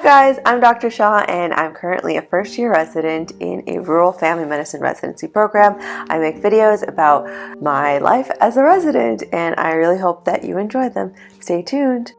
guys, I'm Dr. Shaw and I'm currently a first-year resident in a rural family medicine residency program. I make videos about my life as a resident and I really hope that you enjoy them. Stay tuned.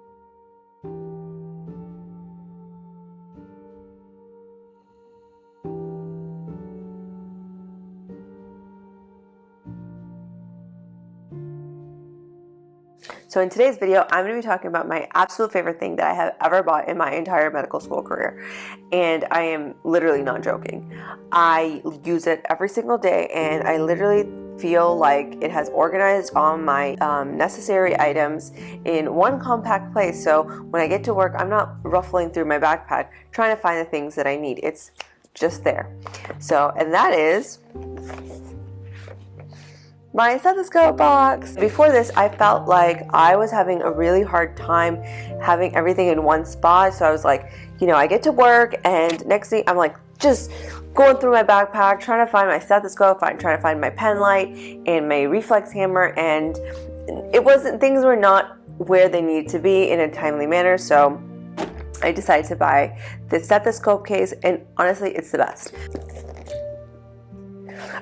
So in today's video, I'm going to be talking about my absolute favorite thing that I have ever bought in my entire medical school career. And I am literally not joking. I use it every single day and I literally feel like it has organized all my necessary items in one compact place. So when I get to work, I'm not ruffling through my backpack trying to find the things that I need. It's just there. So, and that is my Stethescope box. Before this, I felt like I was having a really hard time having everything in one spot. So I was like, I get to work and next thing I'm like just going through my backpack, trying to find my stethoscope, trying to find my pen light and my Reflex Hammer, and things were not where they need to be in a timely manner. So I decided to buy the stethoscope case, and honestly, it's the best.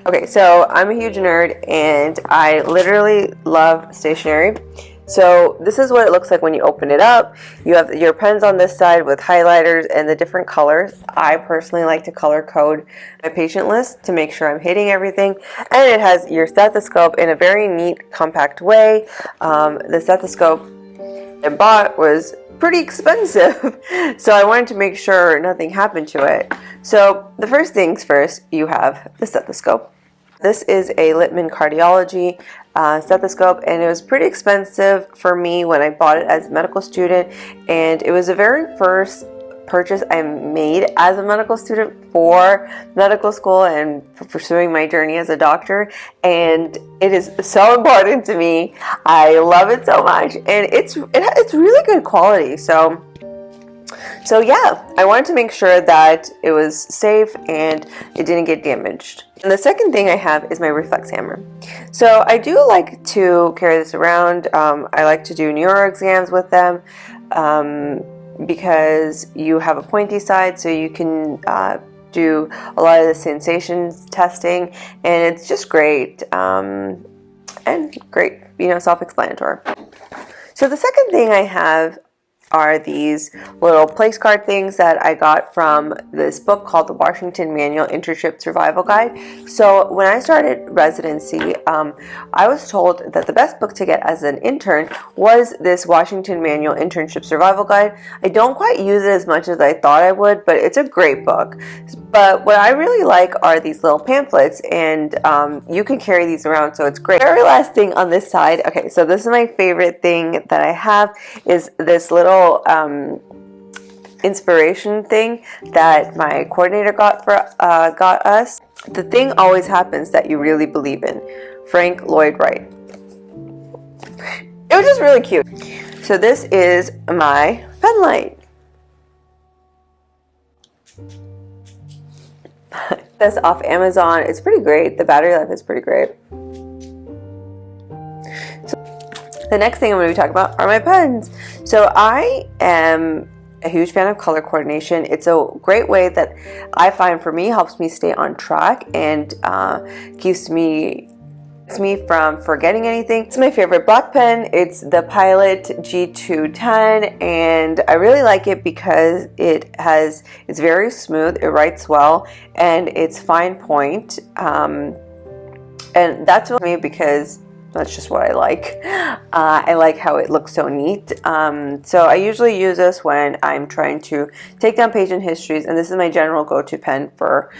Okay, so I'm a huge nerd and I literally love stationery. So this is what it looks like when you open it up. You have your pens on this side with highlighters and the different colors. I personally like to color code my patient list to make sure I'm hitting everything. And it has your stethoscope in a very neat, compact way. The stethoscope I bought was pretty expensive, so I wanted to make sure nothing happened to it. So the first things first, you have the stethoscope. This is a Littmann Cardiology stethoscope, and it was pretty expensive for me when I bought it as a medical student, and it was the very first purchase I made as a medical student for medical school and for pursuing my journey as a doctor, and it is so important to me. I love it so much, and it's really good quality. So yeah, I wanted to make sure that it was safe and it didn't get damaged. And the second thing I have is my Reflex Hammer. So I do like to carry this around. I like to do neuro exams with them because you have a pointy side, so you can do a lot of the sensations testing, and it's just great and great, self-explanatory. So the second thing I have are these little place card things that I got from this book called the Washington Manual Internship Survival Guide. So when I started residency, I was told that the best book to get as an intern was this Washington Manual Internship Survival Guide. I don't quite use it as much as I thought I would, but it's a great book. But what I really like are these little pamphlets, and you can carry these around, so it's great. Very last thing on this side, okay, so this is my favorite thing that I have, is this little inspiration thing that my coordinator got us. The thing always happens that you really believe in. Frank Lloyd Wright. It was just really cute. So this is my pen light. This off Amazon. It's pretty great. The battery life is pretty great. The next thing I'm going to be talking about are my pens. So I am a huge fan of color coordination. It's a great way that I find for me helps me stay on track and keeps me from forgetting anything. It's my favorite black pen. It's the Pilot G210, and I really like it because it's very smooth, it writes well, and it's fine point. And that's for me because that's just what I like. I like how it looks so neat. So I usually use this when I'm trying to take down patient histories, and this is my general go-to pen for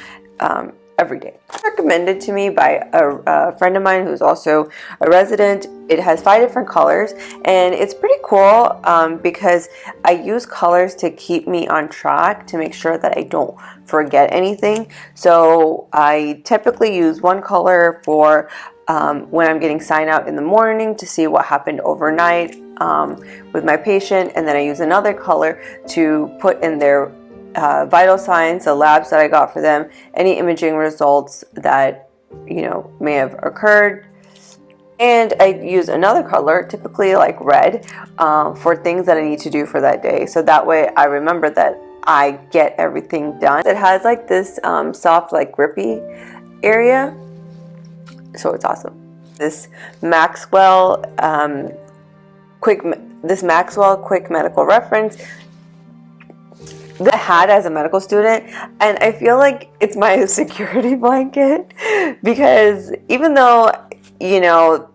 every day. It's recommended to me by a friend of mine who's also a resident. It has 5 different colors, and it's pretty cool because I use colors to keep me on track to make sure that I don't forget anything. So I typically use one color for when I'm getting sign out in the morning to see what happened overnight with my patient, and then I use another color to put in their vital signs, the labs that I got for them, any imaging results that may have occurred. And I use another color, typically like red, for things that I need to do for that day. So that way I remember that I get everything done. It has like this soft, like grippy area, so it's awesome. This Maxwell quick medical reference that I had as a medical student, and I feel like it's my security blanket, because even though, you know,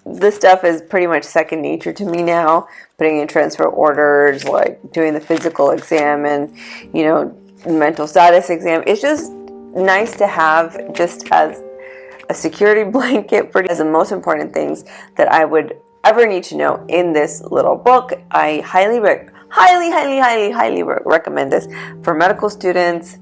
this stuff is pretty much second nature to me now, putting in transfer orders, like doing the physical exam and, you know, mental status exam, it's just nice to have just as a security blanket for as the most important things that I would ever need to know in this little book. I highly recommend this for medical students.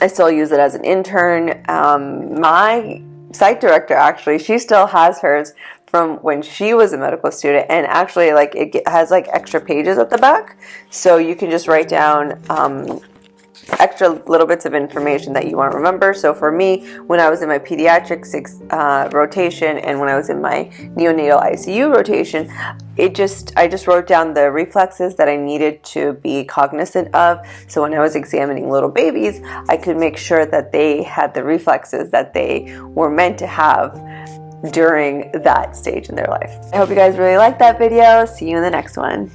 I still use it as an intern. My site director, actually, she still has hers from when she was a medical student, and actually, like, it has like extra pages at the back, so you can just write down extra little bits of information that you want to remember. So for me, when I was in my pediatrics rotation and when I was in my neonatal ICU rotation, I just wrote down the reflexes that I needed to be cognizant of. So when I was examining little babies, I could make sure that they had the reflexes that they were meant to have during that stage in their life. I hope you guys really liked that video. See you in the next one.